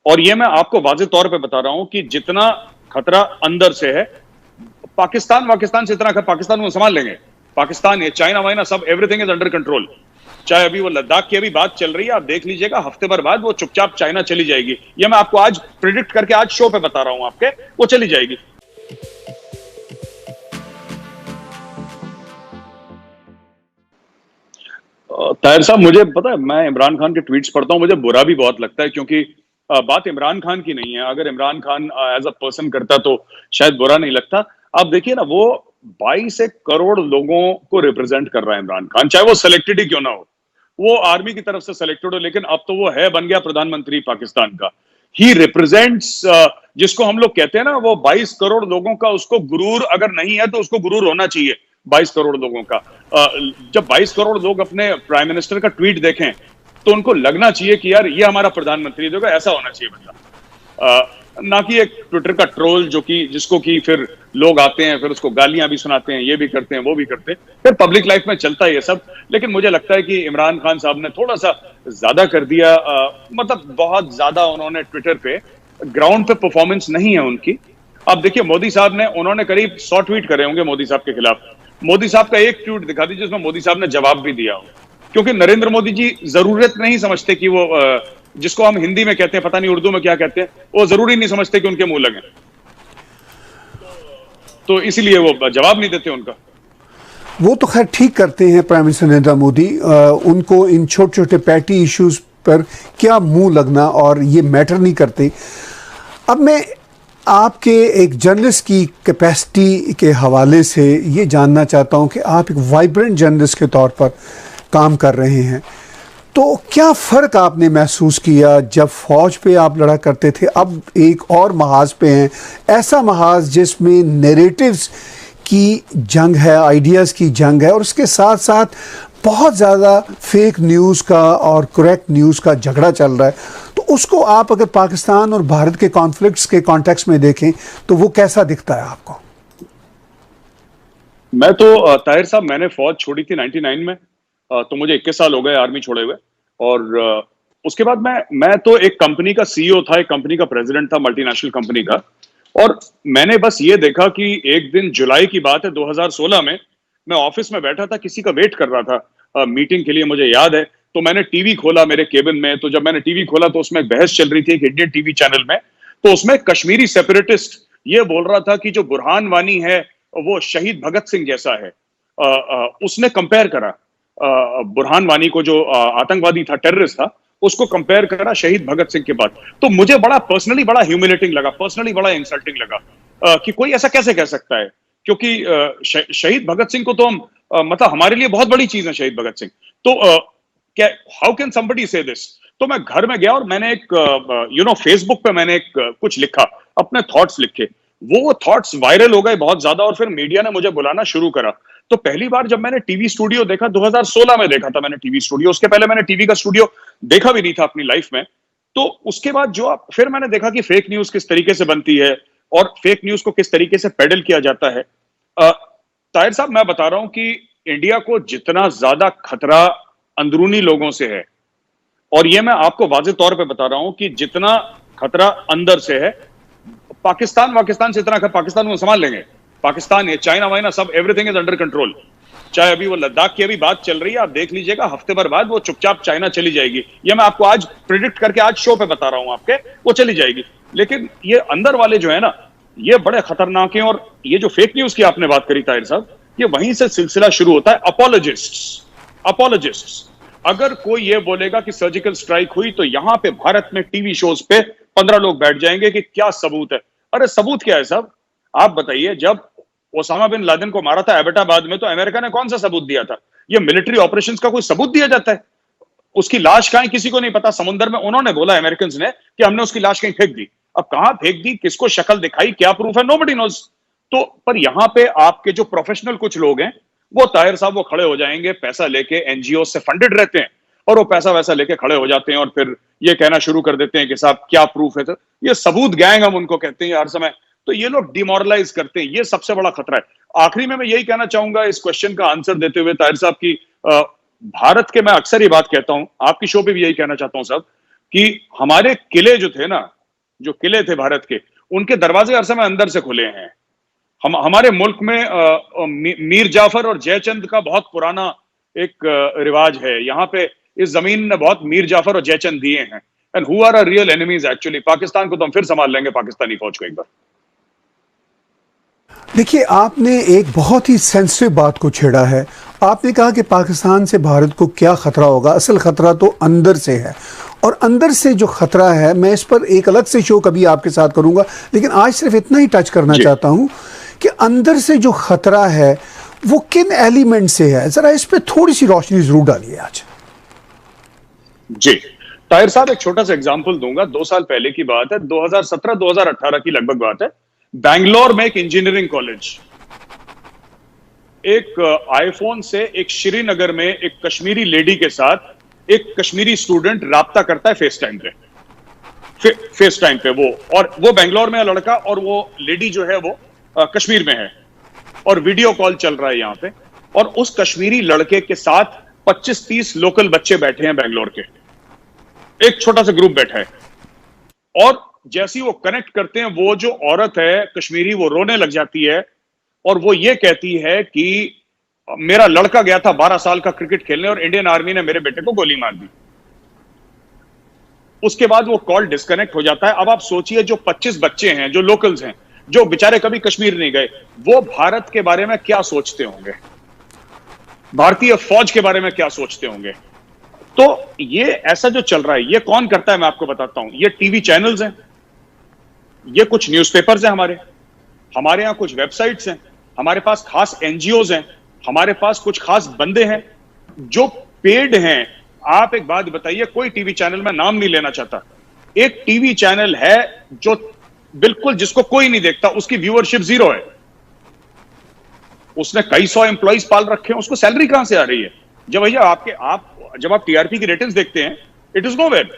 और ये मैं आपको वाज़ेह तौर पे बता रहा हूं कि जितना खतरा अंदर से है, पाकिस्तान से इतना पाकिस्तान को संभाल लेंगे। पाकिस्तान है, चाइना वाइना सब एवरीथिंग इज अंडर कंट्रोल। चाहे अभी वो लद्दाख की अभी बात चल रही है, आप देख लीजिएगा हफ्ते भर बाद वो चुपचाप चाइना चली जाएगी। ये मैं आपको आज प्रिडिक्ट करके आज शो पे बता रहा हूं आपके, वो चली जाएगी। ताहिर साहब, मुझे पता है, मैं इमरान खान के ट्वीट्स पढ़ता हूं, मुझे बुरा भी बहुत लगता है, क्योंकि बात इमरान खान की नहीं है। अगर Imran Khan as a person करता तो शायद बुरा नहीं लगता। आप देखिए ना, वो 22 करोड़ लोगों को रिप्रेजेंट कर रहा है इमरान खान, चाहे वो सिलेक्टेड ही क्यों ना हो। वो आर्मी की तरफ से सिलेक्टेड हो, लेकिन अब तो वो है बन गया प्रधानमंत्री पाकिस्तान का। ही रिप्रेजेंट्स, जिसको हम लोग कहते हैं ना, वो 22 करोड़ लोगों का, उसको गुरूर अगर नहीं है तो उसको गुरूर होना चाहिए 22 करोड़ लोगों का। जब 22 करोड़ लोग अपने प्राइम मिनिस्टर का ट्वीट देखें तो उनको लगना चाहिए कि यार ये हमारा प्रधानमंत्री देखो, ऐसा होना चाहिए बंदा। ना कि एक ट्विटर का ट्रोल जिसको कि फिर लोग आते हैं, फिर उसको गालियां भी सुनाते हैं, ये भी करते हैं, वो भी करते हैं, फिर पब्लिक लाइफ में चलता है ये सब। लेकिन मुझे लगता है कि इमरान खान साहब ने थोड़ा सा ज्यादा कर दिया। मतलब बहुत ज्यादा उन्होंने ट्विटर पे, ग्राउंड पे परफॉर्मेंस नहीं है उनकी। अब देखिए, मोदी साहब ने, उन्होंने करीब 100 ट्वीट करे होंगे मोदी साहब के खिलाफ। मोदी साहब का एक ट्वीट दिखा दीजिए जिसमें मोदी साहब ने जवाब भी दिया हो, क्योंकि नरेंद्र मोदी जी जरूरत नहीं समझते कि वो, जिसको हम हिंदी में कहते हैं, पता नहीं उर्दू में क्या कहते हैं, वो जरूरी नहीं समझते कि उनके मुंह लगे, तो इसीलिए वो जवाब नहीं देते उनका। वो तो खैर ठीक करते हैं प्राइम मिनिस्टर नरेंद्र मोदी। उनको इन छोटे छोटे पैटी इश्यूज पर क्या मुंह लगना, और ये मैटर नहीं करते। अब मैं आपके एक जर्नलिस्ट की कैपेसिटी के हवाले से ये जानना चाहता हूं कि आप एक वाइब्रेंट जर्नलिस्ट के तौर पर काम कर रहे हैं, तो क्या फ़र्क आपने महसूस किया जब फ़ौज पे आप लड़ा करते थे, अब एक और महाज पे हैं, ऐसा महाज जिसमें नैरेटिव्स की जंग है, आइडियाज़ की जंग है, और उसके साथ साथ बहुत ज़्यादा फेक न्यूज़ का और करेक्ट न्यूज़ का झगड़ा चल रहा है। तो उसको आप अगर पाकिस्तान और भारत के कॉन्फ्लिक्ट्स के कॉन्टेक्स्ट में देखें तो वो कैसा दिखता है आपको? मैं तो ताहिर साहब, मैंने फौज छोड़ी थी 99 में, तो मुझे 21 साल हो गए आर्मी छोड़े हुए। और उसके बाद मैं तो एक कंपनी का सीईओ था, एक कंपनी का प्रेसिडेंट था, मल्टीनेशनल कंपनी का। और मैंने बस ये देखा कि एक दिन जुलाई की बात है 2016 में, मैं ऑफिस में बैठा था, किसी का वेट कर रहा था मीटिंग के लिए, मुझे याद है। तो मैंने टीवी खोला मेरे केबिन में, तो जब मैंने टीवी खोला तो उसमें एक बहस चल रही थी एक इंडियन टीवी चैनल में। तो उसमें कश्मीरी सेपरेटिस्ट ये बोल रहा था कि जो बुरहान वानी है वो शहीद भगत सिंह जैसा है। उसने कंपेयर करा बुरहान वानी को, जो आतंकवादी था, टेररिस्ट था, उसको कंपेयर करा शहीद भगत सिंह के बाद। तो मुझे बड़ा पर्सनली बड़ा ह्यूमिलेटिंग लगा, पर्सनली बड़ा इंसल्टिंग लगा कि कोई ऐसा कैसे कह सकता है, क्योंकि शहीद भगत सिंह को तो हम, मतलब हमारे लिए बहुत बड़ी चीज है शहीद भगत सिंह। तो क्या, हाउ कैन समबडी से दिस? तो मैं घर में गया और मैंने एक फेसबुक पे मैंने एक कुछ लिखा, अपने थॉट्स लिखे। वो थॉट्स वायरल हो गए बहुत ज्यादा, और फिर मीडिया ने मुझे बुलाना शुरू करा। तो पहली बार जब मैंने टीवी स्टूडियो देखा, 2016 में देखा था मैंने टीवी स्टूडियो, उसके पहले मैंने टीवी का स्टूडियो देखा भी नहीं था अपनी लाइफ में। तो उसके बाद फिर मैंने देखा कि फेक न्यूज किस तरीके से बनती है और फेक न्यूज को किस तरीके से पेडल किया जाता है। ताहिर साहब, मैं बता रहा हूं कि इंडिया को जितना ज्यादा खतरा अंदरूनी लोगों से है, और ये मैं आपको वाज़ेह तौर पे बता रहा हूं कि जितना खतरा अंदर से है, पाकिस्तान से इतना पाकिस्तान को संभाल लेंगे। पाकिस्तान है, चाइना वाइना सब एवरीथिंग इज अंडर कंट्रोल। चाहे अभी वो लद्दाख की अभी बात चल रही है, आप देख लीजिएगा हफ्ते भर बाद वो चुपचाप चाइना चली जाएगी। ये मैं आपको आज प्रिडिक्ट करके आज शो पे बता रहा हूं आपके, वो चली जाएगी। लेकिन ये अंदर वाले जो है ना, ये बड़े खतरनाक हैं। और ये जो फेक न्यूज की आपने बात करी ताहिर साहब, ये वहीं से सिलसिला शुरू होता है। अपोलोजिस्ट्स, अगर कोई ये बोलेगा कि सर्जिकल स्ट्राइक हुई, तो यहां पे भारत में टीवी शोज पे 15 लोग बैठ जाएंगे कि क्या सबूत है। अरे सबूत क्या है साहब? आप बताइए, जब ओसामा बिन लादेन को मारा था एबटाबाद में, तो अमेरिका ने कौन सा सबूत दिया था? ये मिलिट्री ऑपरेशंस का कोई सबूत दिया जाता है? उसकी लाश कहां है किसी को नहीं पता, समुद्र में। उन्होंने बोला अमेरिकन ने कि हमने उसकी लाश कहीं फेंक दी। अब कहां फेंक दी, किसको शक्ल दिखाई, क्या प्रूफ है, नोबडी नोज। तो पर यहां पे आपके जो प्रोफेशनल कुछ लोग हैं, वो ताहिर साहब वो खड़े हो जाएंगे, पैसा लेके, एनजीओ से फंडेड रहते हैं, और वो पैसा वैसा लेके खड़े हो जाते हैं और फिर ये कहना शुरू कर देते हैं कि साहब क्या प्रूफ है। तो ये सबूत गैंग हम उनको कहते हैं हर समय। तो ये लोग डिमोरलाइज करते हैं, ये सबसे बड़ा खतरा है। आखिरी में मैं यही कहना चाहूंगा इस क्वेश्चन का आंसर देते हुए ताहिर साहब की, भारत के, मैं अक्सर ये बात कहता हूं, आपकी शो पे भी यही कहना चाहता हूं साहब, कि हमारे किले जो थे ना, जो किले थे भारत के, उनके दरवाजे हर समय अंदर से खुले हैं। हमारे मुल्क में मीर जाफर और जयचंद का बहुत पुराना एक रिवाज है। यहाँ पे इस जमीन ने बहुत मीर जाफर और जयचंद दिए हैं। And who are our real enemies actually? Pakistan को तो हम फिर संभाल लेंगे, पाकिस्तानी फौज को एक बार। देखिए, आपने एक बहुत ही सेंसिटिव बात को छेड़ा है। आपने कहा कि पाकिस्तान से भारत को क्या खतरा होगा। असल खतरा तो अंदर से है, और अंदर से जो खतरा है, मैं इस पर एक अलग से शो कभी आपके साथ करूंगा, लेकिन आज सिर्फ इतना ही टच करना चाहता हूं कि अंदर से जो खतरा है वो किन एलिमेंट से है। जरा इस पर थोड़ी सी रोशनी जरूर डालिए आज। जी ताहिर साहब, एक छोटा सा एग्जांपल दूंगा। 2 साल पहले की बात है, 2017-2018 की लगभग बात है। बैंगलोर में एक इंजीनियरिंग कॉलेज, एक आईफोन से एक श्रीनगर में एक कश्मीरी लेडी के साथ एक कश्मीरी स्टूडेंट राब्ता करता है फेस टाइम पे वो बैंगलोर में है लड़का, और वो लेडी जो है वो कश्मीर में है, और वीडियो कॉल चल रहा है यहां पे। और उस कश्मीरी लड़के के साथ 25-30 लोकल बच्चे बैठे हैं बैंगलोर के, एक छोटा सा ग्रुप बैठा है। और जैसे ही वो कनेक्ट करते हैं, वो जो औरत है कश्मीरी, वो रोने लग जाती है, और वो ये कहती है कि मेरा लड़का गया था 12 साल का क्रिकेट खेलने और इंडियन आर्मी ने मेरे बेटे को गोली मार दी। उसके बाद वो कॉल डिस्कनेक्ट हो जाता है। अब आप सोचिए, जो 25 बच्चे हैं, जो लोकल्स हैं, जो बेचारे कभी कश्मीर नहीं गए, वो भारत के बारे में क्या सोचते होंगे, भारतीय फौज के बारे में क्या सोचते होंगे। तो ये ऐसा जो चल रहा है, ये कौन करता है मैं आपको बताता हूं। ये टीवी चैनल्स हैं, ये कुछ न्यूज़पेपर्स हैं, हमारे यहां कुछ वेबसाइट्स हैं, हमारे पास खास एनजीओज हैं, हमारे पास कुछ खास बंदे हैं जो पेड हैं। आप एक बात बताइए, कोई टीवी चैनल में नाम नहीं लेना चाहता, एक टीवी चैनल है जो बिल्कुल जिसको कोई नहीं देखता, उसकी व्यूअरशिप 0 है, उसने कई 100 एम्प्लॉइज पाल रखे हैं, उसको सैलरी कहां से आ रही है? जब भैया जब आप टीआरपी की रेटिंग्स देखते हैं, it is nowhere,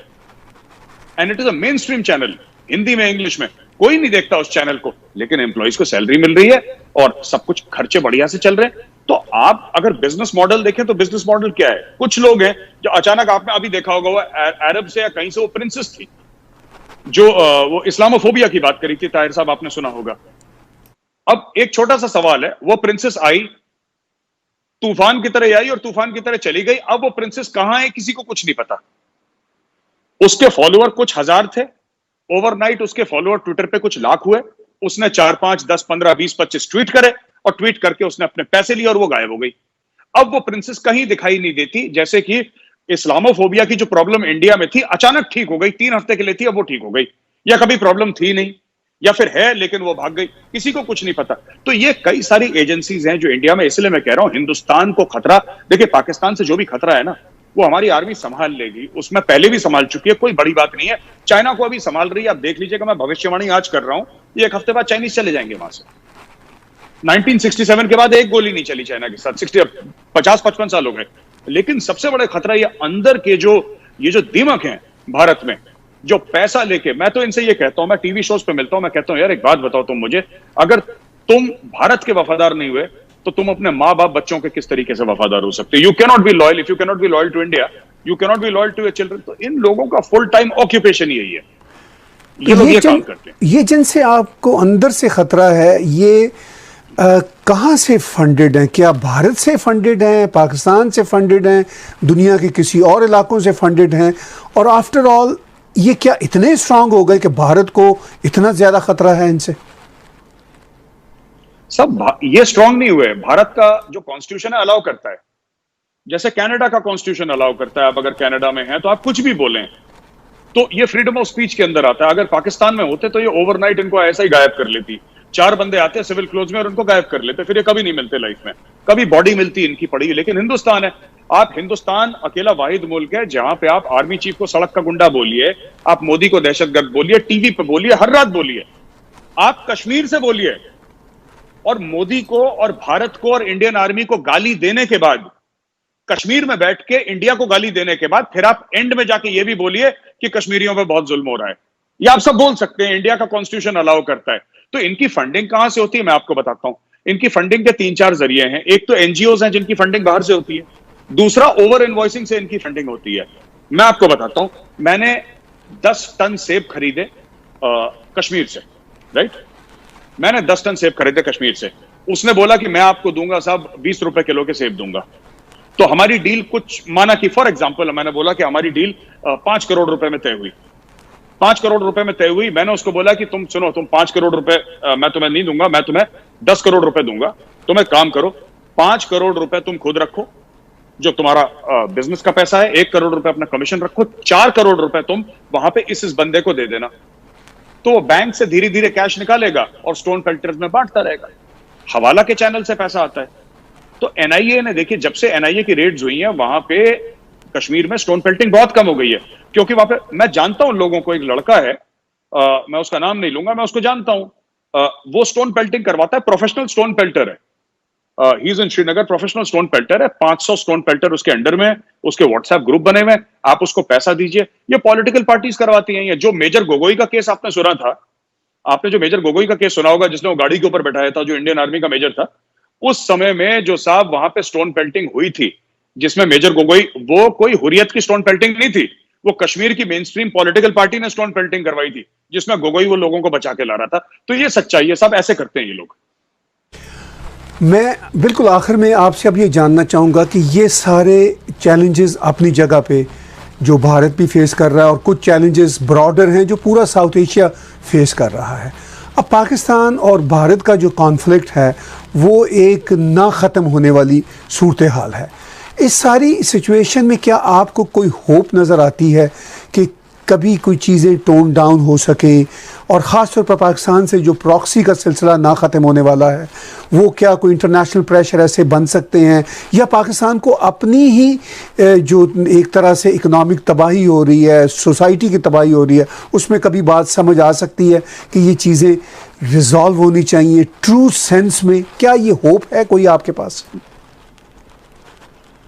and it is a main stream channel, Hindi में, इंग्लिश में, कोई नहीं देखता उस चैनल को, लेकिन एम्प्लॉइज को सैलरी मिल रही है और सब कुछ खर्चे बढ़िया से चल रहे हैं। तो आप अगर बिजनेस मॉडल देखें तो बिजनेस मॉडल क्या है? कुछ लोग हैं जो अचानक, आपने अभी देखा होगा, वो अरब से या कहीं से वो प्रिंसेस थी जो वो इस्लामोफोबिया की बात करी थी, ताहिर साहब आपने सुना होगा। अब एक छोटा सा सवाल है, वो प्रिंसेस आई, तूफान की तरह आई और तूफान की तरह चली गई। अब वो प्रिंसेस कहां है किसी को कुछ नहीं पता। उसके फॉलोअर कुछ हजार थे, ओवरनाइट उसके फॉलोअर ट्विटर पे कुछ लाख हुए, उसने 4, 5, 10, 15, 20, 25 ट्वीट करे, और ट्वीट करके उसने अपने पैसे लिए और वो गायब हो गई। अब वो प्रिंसेस कहीं दिखाई नहीं देती। जैसे कि इस्लामोफोबिया की जो प्रॉब्लम इंडिया में थी, अचानक ठीक हो गई, 3 हफ्ते के लिए थी, अब वो ठीक हो गई, या कभी प्रॉब्लम थी नहीं, या फिर है लेकिन वो भाग गई, किसी को कुछ नहीं पता। तो ये कई सारी एजेंसीज हैं जो इंडिया में, इसलिए मैं कह रहा हूं हिंदुस्तान को खतरा, देखिए पाकिस्तान से जो भी खतरा है ना, वो हमारी आर्मी संभाल लेगी, उसमें पहले भी संभाल चुकी है, कोई बड़ी बात नहीं है। चाइना को अभी संभाल रही है, आप देख लीजिएगा, मैं भविष्यवाणी आज कर रहा हूं, ये 1 हफ्ते बाद चाइनीज चले जाएंगे वहां से। 1967 के बाद एक गोली नहीं चली चाइना के साथ, 50-55 साल हो गए। लेकिन सबसे बड़ा खतरा ये अंदर के ये जो दिमाग हैं भारत में, जो पैसा लेके, मैं तो इनसे ये कहता हूं, मैं टीवी शोज पे मिलता हूं, मैं कहता हूं यार एक बात बताओ तुम मुझे, अगर तुम भारत के वफादार नहीं हुए तो तुम अपने माँ बाप बच्चों के किस तरीके से वफादार हो सकते हो? You can not be loyal, if you can not be loyal to India, you can not be loyal to your children. तो इन लोगों का फुल टाइम ऑक्यूपेशन यही है, ये लोग ये काम करते हैं। ये जिनसे आपको अंदर से खतरा है, ये कहाँ से फंडेड हैं? क्या भारत से फंडेड हैं, पाकिस्तान से फंडेड हैं, दुनिया के किसी और इलाकों से फंडेड हैं? और आफ्टर ऑल ये क्या इतने स्ट्रांग हो गए कि भारत को इतना ज्यादा खतरा है इनसे? सब ये स्ट्रांग नहीं हुए। भारत का जो कॉन्स्टिट्यूशन है अलाउ करता है, जैसे कनाडा का कॉन्स्टिट्यूशन अलाउ करता है, आप अगर कनाडा में हैं तो आप कुछ भी बोलें, तो ये फ्रीडम ऑफ स्पीच के अंदर आता है। अगर पाकिस्तान में होते तो ये ओवरनाइट इनको ऐसा ही गायब कर लेती। 4 बंदे आते हैं सिविल क्लोज में और उनको गायब कर लेते, फिर ये कभी नहीं मिलते लाइफ में, कभी बॉडी मिलती इनकी पड़ी। लेकिन हिंदुस्तान है, आप हिंदुस्तान अकेला वाहिद मुल्क है जहां पे आप आर्मी चीफ को सड़क का गुंडा बोलिए, आप मोदी को दहशतगर्द बोलिए, टीवी पे बोलिए, हर रात बोलिए, आप कश्मीर से बोलिए, और मोदी को और भारत को और इंडियन आर्मी को गाली देने के बाद, कश्मीर में बैठ के इंडिया को गाली देने के बाद, फिर आप एंड में जाके ये भी बोलिए कि कश्मीरियों पे बहुत जुल्म हो रहा है। ये आप सब बोल सकते हैं, इंडिया का कॉन्स्टिट्यूशन अलाउ करता है। तो इनकी फंडिंग कहां से होती है मैं आपको बताता हूं। इनकी फंडिंग के 3-4 जरिए हैं। एक तो एनजीओज हैं जिनकी फंडिंग बाहर से होती है, दूसरा ओवर इनवॉइसिंग से इनकी फंडिंग होती है। मैं आपको बताता हूं, मैंने 10 टन सेब खरीदे कश्मीर से, राइट? मैंने 10 टन सेब खरीदे कश्मीर से। उसने बोला कि मैं आपको दूंगा साहब 20 रुपए किलो के सेब दूंगा। तो हमारी डील कुछ माना कि फॉर एग्जांपल मैंने बोला कि हमारी डील 5 करोड़ रुपए में तय हुई। 5 करोड़ रुपए में तय हुई। मैंने उसको बोला कि तुम सुनो, तुम 5 करोड़ रुपए मैं तुम्हें नहीं दूंगा, मैं तुम्हें 10 करोड़ रुपए दूंगा। तुम एक काम करो, 5 करोड़ रुपए तुम खुद रखो जो तुम्हारा बिजनेस का पैसा है, 1 करोड़ रुपए अपना कमीशन रखो, 4 करोड़ रुपए तुम वहां पे इस बंदे को दे देना। तो वो बैंक से धीरे धीरे कैश निकालेगा और स्टोन पेल्टर्स में बांटता रहेगा। हवाला के चैनल से पैसा आता है। तो एनआईए ने, देखिए, जब से एनआईए की रेड्स हुई हैं वहां पे कश्मीर में स्टोन पेल्टिंग बहुत कम हो गई है, क्योंकि वहां पे मैं जानता हूं लोगों को। एक लड़का है, मैं उसका नाम नहीं लूंगा, मैं उसको जानता हूं। वो स्टोन पेल्टिंग करवाता है, प्रोफेशनल स्टोन पेल्टर है। He is in Srinagar, professional stone पेल्टर है। 500 स्टोन पेल्टर उसके अंडर में, उसके व्हाट्सएप ग्रुप बने हुए। आप उसको पैसा दीजिए। ये पॉलिटिकल पार्टीज करवाती हैं। ये जो मेजर गोगोई का केस आपने सुना था, आपने जो मेजर गोगोई का केस सुना होगा, जिसने वो गाड़ी के ऊपर बैठाया था, जो इंडियन आर्मी का मेजर था, उस समय में जो साहब वहां पे स्टोन पेल्टिंग हुई थी, जिसमें मेजर गोगोई, वो कोई हुर्रियत की स्टोन पेल्टिंग नहीं थी, वो कश्मीर की मेन स्ट्रीम पॉलिटिकल पार्टी ने स्टोन पेल्टिंग करवाई थी, जिसमें गोगोई वो लोगों को बचा के ला रहा था। तो ये सच्चाई है, सब ऐसे करते हैं ये लोग। मैं बिल्कुल आखिर में आपसे अब ये जानना चाहूँगा कि ये सारे चैलेंजेस अपनी जगह पे जो भारत भी फेस कर रहा है और कुछ चैलेंजेस ब्रॉडर हैं जो पूरा साउथ एशिया फेस कर रहा है। अब पाकिस्तान और भारत का जो कॉन्फ्लिक्ट है वो एक ना ख़त्म होने वाली सूरत हाल है। इस सारी सिचुएशन में क्या आपको कोई होप नज़र आती है कि कभी कोई चीज़ें टोन डाउन हो सके, और ख़ास तौर पर पाकिस्तान से जो प्रॉक्सी का सिलसिला ना ख़त्म होने वाला है, वो क्या कोई इंटरनेशनल प्रेशर ऐसे बन सकते हैं, या पाकिस्तान को अपनी ही जो एक तरह से इकनॉमिक तबाही हो रही है, सोसाइटी की तबाही हो रही है, उसमें कभी बात समझ आ सकती है कि ये चीज़ें रिजॉल्व होनी चाहिए ट्रू सेंस में? क्या ये होप है कोई आपके पास?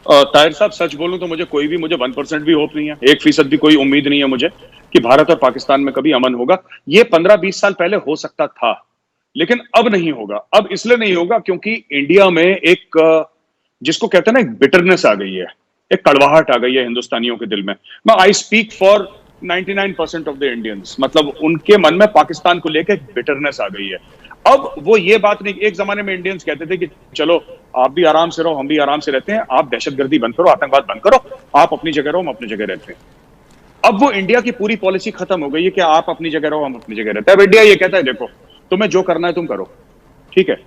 ताहिर साहब, सच बोलूं तो मुझे 1% भी होप नहीं है, 1% भी कोई उम्मीद नहीं है मुझे कि भारत और पाकिस्तान में कभी अमन होगा। ये 15-20 साल पहले हो सकता था, लेकिन अब नहीं होगा। अब इसलिए नहीं होगा क्योंकि इंडिया में एक जिसको कहते हैं ना, एक बिटरनेस आ गई है, एक कड़वाहट आ गई है हिंदुस्तानियों के दिल में। I speak for 99% of the Indians, मतलब उनके मन में पाकिस्तान को लेकर बिटरनेस आ गई है। अब वो ये बात नहीं, एक जमाने में इंडियंस कहते थे कि चलो आप भी आराम से रहो, हम भी आराम से रहते हैं, आप दहशतगर्दी बंद करो, आतंकवाद बंद करो, आप अपनी जगह रहो, हम अपनी जगह रहते हैं। अब वो इंडिया की पूरी पॉलिसी खत्म हो गई है कि आप अपनी जगह रहो, हम अपनी जगह रहते हैं। अब इंडिया ये कहता है देखो, तुम्हें जो करना है तुम करो, ठीक है।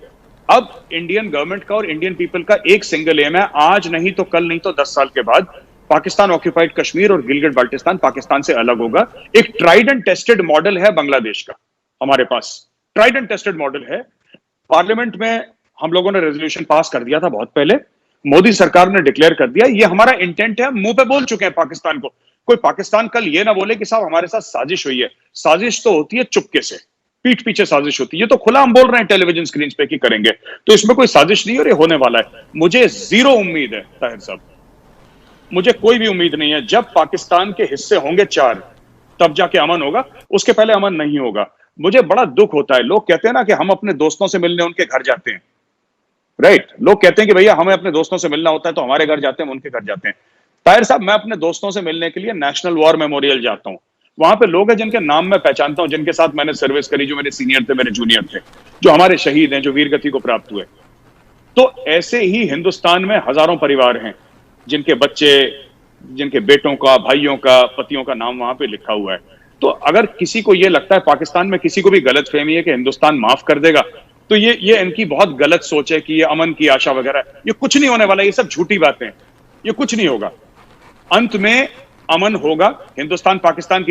अब इंडियन गवर्नमेंट का और इंडियन पीपल का एक सिंगल एम है, आज नहीं तो कल, नहीं तो 10 साल के बाद पाकिस्तान ऑक्यूपाइड कश्मीर और गिलगिट बाल्टिस्तान पाकिस्तान से अलग होगा। एक ट्राइड एंड टेस्टेड मॉडल है बांग्लादेश का, हमारे पास ट्राइड एंड टेस्टेड मॉडल है। पार्लियामेंट में हम लोगों ने रेजोल्यूशन पास कर दिया था बहुत पहले, मोदी सरकार ने डिक्लेयर कर दिया, ये हमारा इंटेंट है। मुंह पे बोल चुके हैं पाकिस्तान को। कोई पाकिस्तान कल ये ना बोले कि साहब हमारे साथ साजिश हुई है। साजिश तो होती है चुपके से, पीठ पीछे साजिश होती है। ये तो खुला हम बोल रहे हैं टेलीविजन स्क्रीन पे कि करेंगे, तो इसमें कोई साजिश नहीं है और ये होने वाला है। मुझे जीरो उम्मीद है ताहिर साहब, मुझे कोई भी उम्मीद नहीं है। जब पाकिस्तान के हिस्से होंगे 4, तब जाके अमन होगा, उसके पहले अमन नहीं होगा। मुझे बड़ा दुख होता है, लोग कहते हैं ना कि हम अपने दोस्तों से मिलने उनके घर जाते हैं, राइट? लोग कहते हैं कि भैया हमें अपने दोस्तों से मिलना होता है तो हमारे घर जाते हैं, हम उनके घर जाते हैं। ताहिर साहब, मैं अपने दोस्तों से मिलने के लिए नेशनल वॉर मेमोरियल जाता हूं। वहां पे लोग हैं जिनके नाम मैं पहचानता हूं, जिनके साथ मैंने सर्विस करी, जो मेरे सीनियर थे, मेरे जूनियर थे, जो हमारे शहीद हैं, जो वीरगति को प्राप्त हुए। तो ऐसे ही हिंदुस्तान में हजारों परिवार हैं जिनके बच्चे, जिनके बेटों का, भाइयों का, पतियों का नाम वहां पे लिखा हुआ है। तो अगर किसी को यह लगता है, पाकिस्तान में किसी को भी गलत फहमी है कि हिंदुस्तान माफ कर देगा, तो ये इनकी बहुत गलत सोच है कि ये अमन की आशा वगैरह, ये कुछ नहीं होने वाला, ये सब झूठी बातें हैं, ये कुछ नहीं होगा। अंत में अमन होगा। हिंदुस्तान पाकिस्तान की